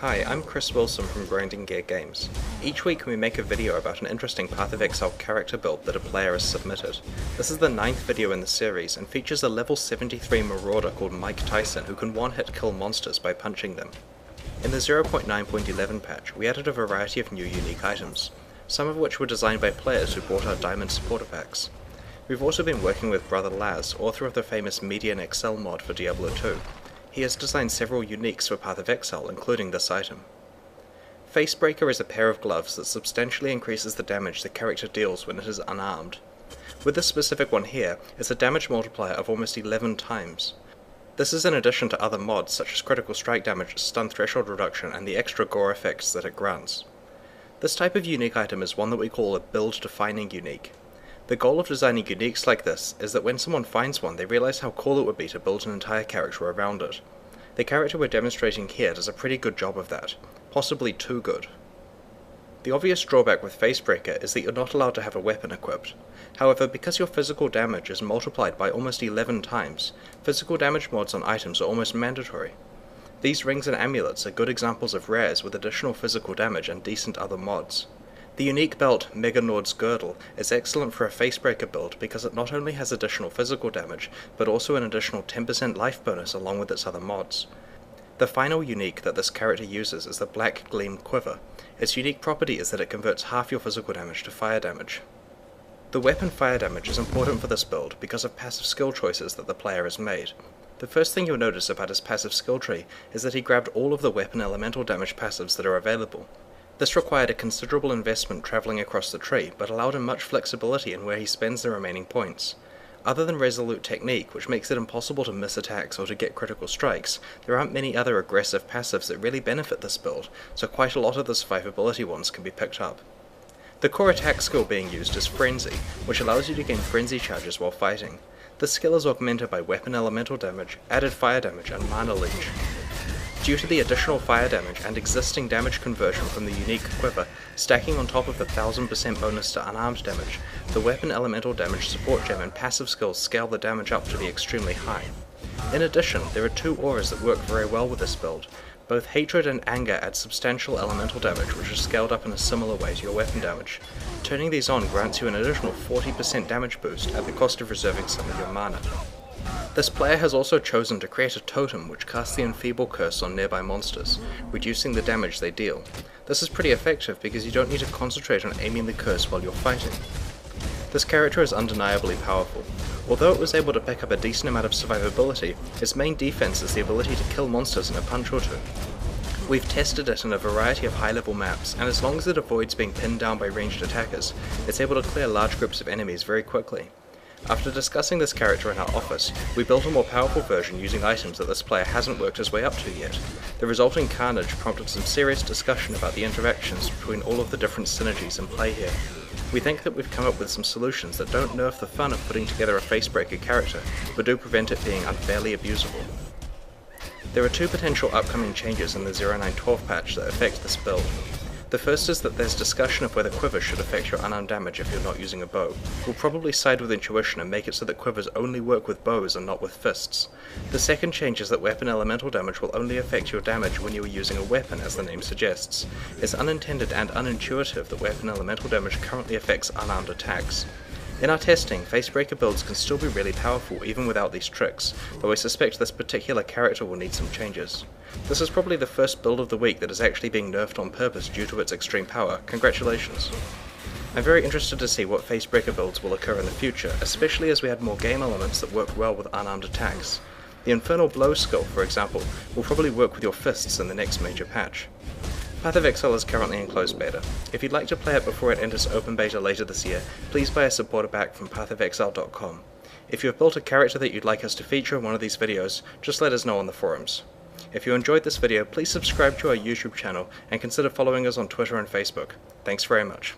Hi, I'm Chris Wilson from Grinding Gear Games. Each week we make a video about an interesting Path of Exile character build that a player has submitted. This is the 9th video in the series and features a level 73 marauder called Mike Tyson who can one-hit kill monsters by punching them. In the 0.9.11 patch, we added a variety of new unique items, some of which were designed by players who bought our Diamond supporter packs. We've also been working with Brother Laz, author of the famous Median Exile mod for Diablo 2. He has designed several uniques for Path of Exile, including this item. Facebreaker is a pair of gloves that substantially increases the damage the character deals when it is unarmed. With this specific one here, it's a damage multiplier of almost 11 times. This is in addition to other mods such as critical strike damage, stun threshold reduction, and the extra gore effects that it grants. This type of unique item is one that we call a build-defining unique. The goal of designing uniques like this is that when someone finds one, they realize how cool it would be to build an entire character around it. The character we're demonstrating here does a pretty good job of that, possibly too good. The obvious drawback with Facebreaker is that you're not allowed to have a weapon equipped. However, because your physical damage is multiplied by almost 11 times, physical damage mods on items are almost mandatory. These rings and amulets are good examples of rares with additional physical damage and decent other mods. The unique belt, Meganord's Girdle, is excellent for a Facebreaker build because it not only has additional physical damage, but also an additional 10% life bonus along with its other mods. The final unique that this character uses is the Black Gleam Quiver. Its unique property is that it converts half your physical damage to fire damage. The weapon fire damage is important for this build because of passive skill choices that the player has made. The first thing you'll notice about his passive skill tree is that he grabbed all of the weapon elemental damage passives that are available. This required a considerable investment travelling across the tree, but allowed him much flexibility in where he spends the remaining points. Other than Resolute Technique, which makes it impossible to miss attacks or to get critical strikes, there aren't many other aggressive passives that really benefit this build, so quite a lot of the survivability ones can be picked up. The core attack skill being used is Frenzy, which allows you to gain frenzy charges while fighting. This skill is augmented by weapon elemental damage, added fire damage, and mana leech. Due to the additional fire damage and existing damage conversion from the unique quiver, stacking on top of the 1000% bonus to unarmed damage, the weapon elemental damage support gem and passive skills scale the damage up to be extremely high. In addition, there are two auras that work very well with this build. Both Hatred and Anger add substantial elemental damage which is scaled up in a similar way to your weapon damage. Turning these on grants you an additional 40% damage boost at the cost of reserving some of your mana. This player has also chosen to create a totem which casts the Enfeeble Curse on nearby monsters, reducing the damage they deal. This is pretty effective because you don't need to concentrate on aiming the curse while you're fighting. This character is undeniably powerful. Although it was able to pick up a decent amount of survivability, its main defense is the ability to kill monsters in a punch or two. We've tested it in a variety of high-level maps, and as long as it avoids being pinned down by ranged attackers, it's able to clear large groups of enemies very quickly. After discussing this character in our office, we built a more powerful version using items that this player hasn't worked his way up to yet. The resulting carnage prompted some serious discussion about the interactions between all of the different synergies in play here. We think that we've come up with some solutions that don't nerf the fun of putting together a Facebreaker character, but do prevent it being unfairly abusable. There are two potential upcoming changes in the 0912 patch that affect this build. The first is that there's discussion of whether quivers should affect your unarmed damage if you're not using a bow. We'll probably side with intuition and make it so that quivers only work with bows and not with fists. The second change is that weapon elemental damage will only affect your damage when you are using a weapon, as the name suggests. It's unintended and unintuitive that weapon elemental damage currently affects unarmed attacks. In our testing, Facebreaker builds can still be really powerful even without these tricks, though I suspect this particular character will need some changes. This is probably the first build of the week that is actually being nerfed on purpose due to its extreme power. Congratulations! I'm very interested to see what Facebreaker builds will occur in the future, especially as we add more game elements that work well with unarmed attacks. The Infernal Blow skill, for example, will probably work with your fists in the next major patch. Path of Exile is currently in closed beta. If you'd like to play it before it enters open beta later this year, please buy a supporter pack from pathofexile.com. If you have built a character that you'd like us to feature in one of these videos, just let us know on the forums. If you enjoyed this video, please subscribe to our YouTube channel and consider following us on Twitter and Facebook. Thanks very much.